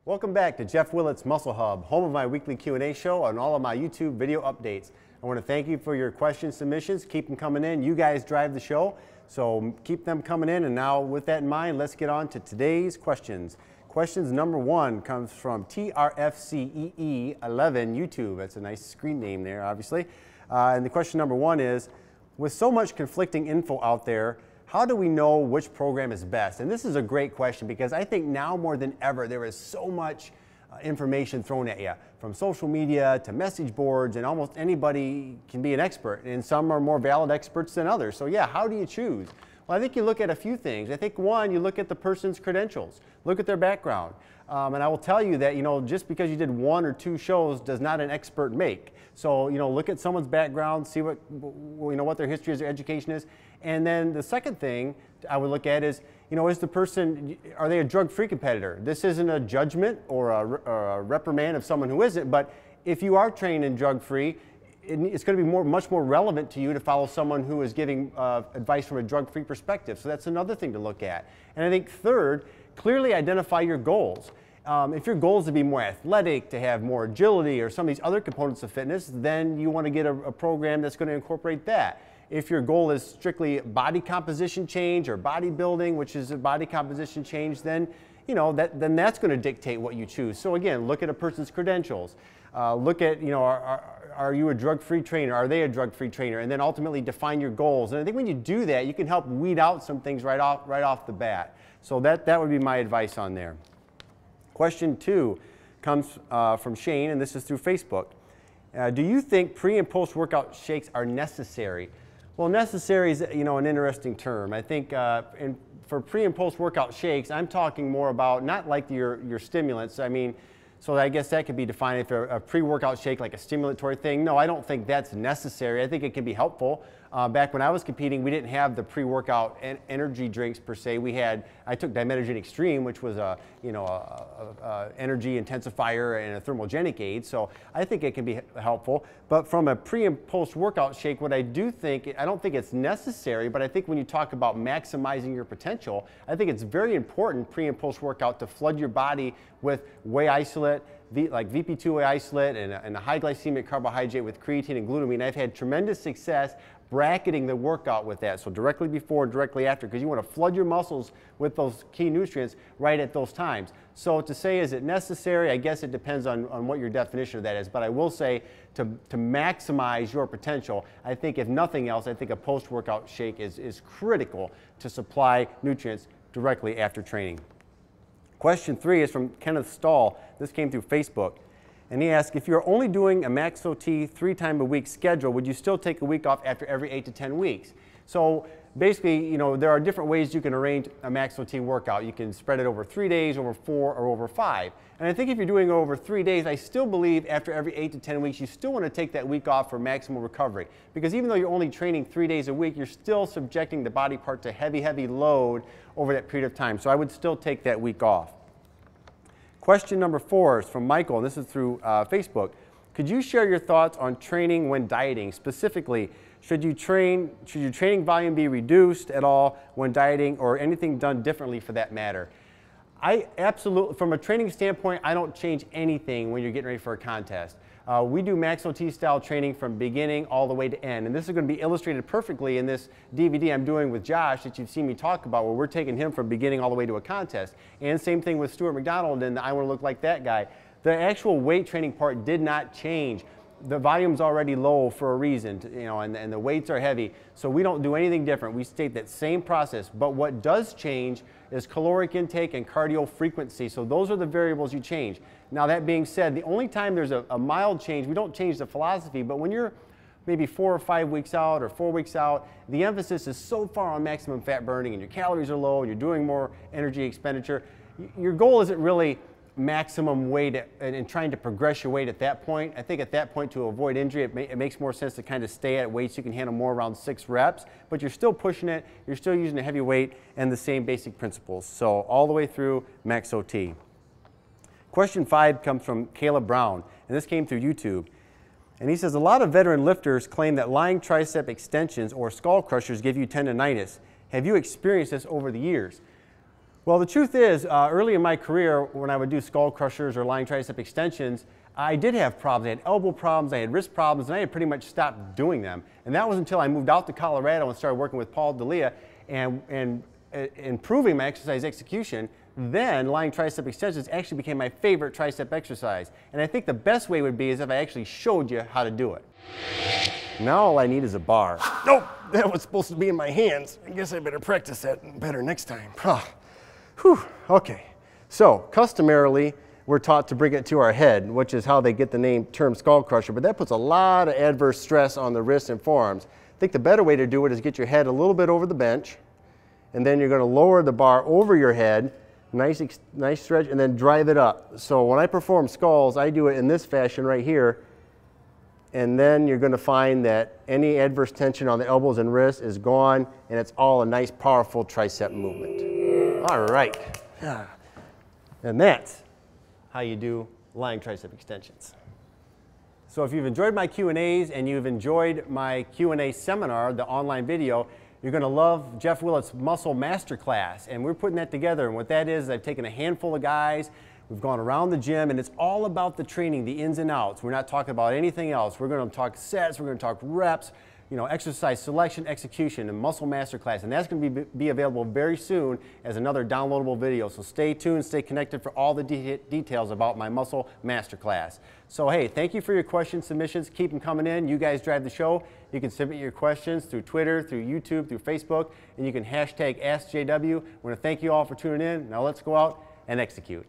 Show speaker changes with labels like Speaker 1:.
Speaker 1: Welcome back to Jeff Willett's Muscle Hub, home of my weekly Q&A show and all of my YouTube video updates. I want to thank you for your question submissions. Keep them coming in. You guys drive the show, so keep them coming in. And now with that in mind, let's get on to today's questions. Questions number 1 comes from TRFCEE11 YouTube. That's a nice screen name there, obviously. And the question number 1 is, with so much conflicting info out there, how do we know which program is best? And this is a great question because I think now more than ever there is so much information thrown at you, from social media to message boards, and almost anybody can be an expert, and some are more valid experts than others. So yeah, how do you choose? Well, I think you look at a few things. I think one, you look at the person's credentials, look at their background. And I will tell you that, just because you did 1 or 2 shows does not an expert make. So, look at someone's background, see what their history is, their education is. And then the second thing I would look at is, is the person, are they a drug-free competitor? This isn't a judgment or a reprimand of someone who isn't, but if you are trained in drug-free, it's going to be much more relevant to you to follow someone who is giving advice from a drug-free perspective. So that's another thing to look at. And I think third, clearly identify your goals. If your goal is to be more athletic, to have more agility, or some of these other components of fitness, then you want to get a program that's going to incorporate that. If your goal is strictly body composition change or bodybuilding, which is a body composition change, then then that's going to dictate what you choose. So again, look at a person's credentials. Look at, are you a drug-free trainer? Are they a drug-free trainer? And then ultimately define your goals. And I think when you do that, you can help weed out some things right off the bat. So that would be my advice on there. Question 2 comes from Shane, and this is through Facebook. Do you think pre- and post-workout shakes are necessary? Well, necessary is an interesting term. I think for pre- and post-workout shakes, I'm talking more about not like your stimulants. I mean, so I guess that could be defined if a pre-workout shake like a stimulatory thing. No, I don't think that's necessary. I think it can be helpful. Back when I was competing, we didn't have the pre-workout energy drinks per se. I took Dimetogen Extreme, which was a energy intensifier and a thermogenic aid. So I think it can be helpful. But from a pre and post-workout shake, what I don't think it's necessary, but I think when you talk about maximizing your potential, I think it's very important pre and post-workout to flood your body with whey isolate, like VP2 whey isolate and a high glycemic carbohydrate with creatine and glutamine. I've had tremendous success bracketing the workout with that, so directly before and directly after, because you want to flood your muscles with those key nutrients right at those times. So to say, is it necessary? I guess it depends on what your definition of that is, but I will say to maximize your potential, I think if nothing else, I think a post-workout shake is critical to supply nutrients directly after training. Question 3 is from Kenneth Stahl. This came through Facebook. And he asked, if you're only doing a max OT 3 times a week schedule, would you still take a week off after every 8 to 10 weeks? So basically, there are different ways you can arrange a max OT workout. You can spread it over 3 days, over 4, or over 5. And I think if you're doing it over 3 days, I still believe after every 8 to 10 weeks, you still want to take that week off for maximal recovery. Because even though you're only training 3 days a week, you're still subjecting the body part to heavy load over that period of time. So I would still take that week off. Question number 4 is from Michael, and this is through Facebook. Could you share your thoughts on training when dieting? Specifically, should your training volume be reduced at all when dieting, or anything done differently for that matter? I absolutely, from a training standpoint, I don't change anything when you're getting ready for a contest. We do max OT style training from beginning all the way to end, and this is going to be illustrated perfectly in this DVD I'm doing with Josh that you've seen me talk about, where we're taking him from beginning all the way to a contest. And same thing with Stuart McDonald and I Want to Look Like That Guy. The actual weight training part did not change. The volume's already low for a reason, and the weights are heavy, so we don't do anything different. We state that same process, but what does change is caloric intake and cardio frequency, so those are the variables you change. Now that being said, the only time there's a mild change, we don't change the philosophy, but when you're maybe 4 or 5 weeks out or 4 weeks out, the emphasis is so far on maximum fat burning and your calories are low and you're doing more energy expenditure, your goal isn't really maximum weight and trying to progress your weight at that point. I think at that point, to avoid injury, it makes more sense to kind of stay at weights you can handle more, around 6 reps, but you're still pushing it, you're still using a heavy weight and the same basic principles. So all the way through max OT. Question 5 comes from Caleb Brown, and this came through YouTube. And he says, a lot of veteran lifters claim that lying tricep extensions or skull crushers give you tendonitis. Have you experienced this over the years? Well, the truth is, early in my career, when I would do skull crushers or lying tricep extensions, I did have problems. I had elbow problems, I had wrist problems, and I had pretty much stopped doing them. And that was until I moved out to Colorado and started working with Paul D'Elia and improving my exercise execution. Then lying tricep extensions actually became my favorite tricep exercise. And I think the best way would be is if I actually showed you how to do it. Now all I need is a bar. Nope, that was supposed to be in my hands. I guess I better practice that better next time. Whew, okay. So customarily, we're taught to bring it to our head, which is how they get the term skull crusher, but that puts a lot of adverse stress on the wrists and forearms. I think the better way to do it is get your head a little bit over the bench, and then you're going to lower the bar over your head, nice stretch, and then drive it up. So when I perform skulls, I do it in this fashion right here, and then you're going to find that any adverse tension on the elbows and wrists is gone, and it's all a nice, powerful tricep movement. All right. And that's how you do lying tricep extensions. So if you've enjoyed my Q&As and you've enjoyed my Q&A seminar, the online video, you're going to love Jeff Willett's Muscle Masterclass. And we're putting that together. And what that is, I've taken a handful of guys, we've gone around the gym, and it's all about the training, the ins and outs. We're not talking about anything else. We're going to talk sets, we're going to talk reps, you know, exercise selection, execution, and Muscle Masterclass. And that's going to be available very soon as another downloadable video. So stay tuned, stay connected for all the details about my Muscle Masterclass. So hey, thank you for your question submissions. Keep them coming in. You guys drive the show. You can submit your questions through Twitter, through YouTube, through Facebook, and you can hashtag AskJW. I want to thank you all for tuning in. Now let's go out and execute.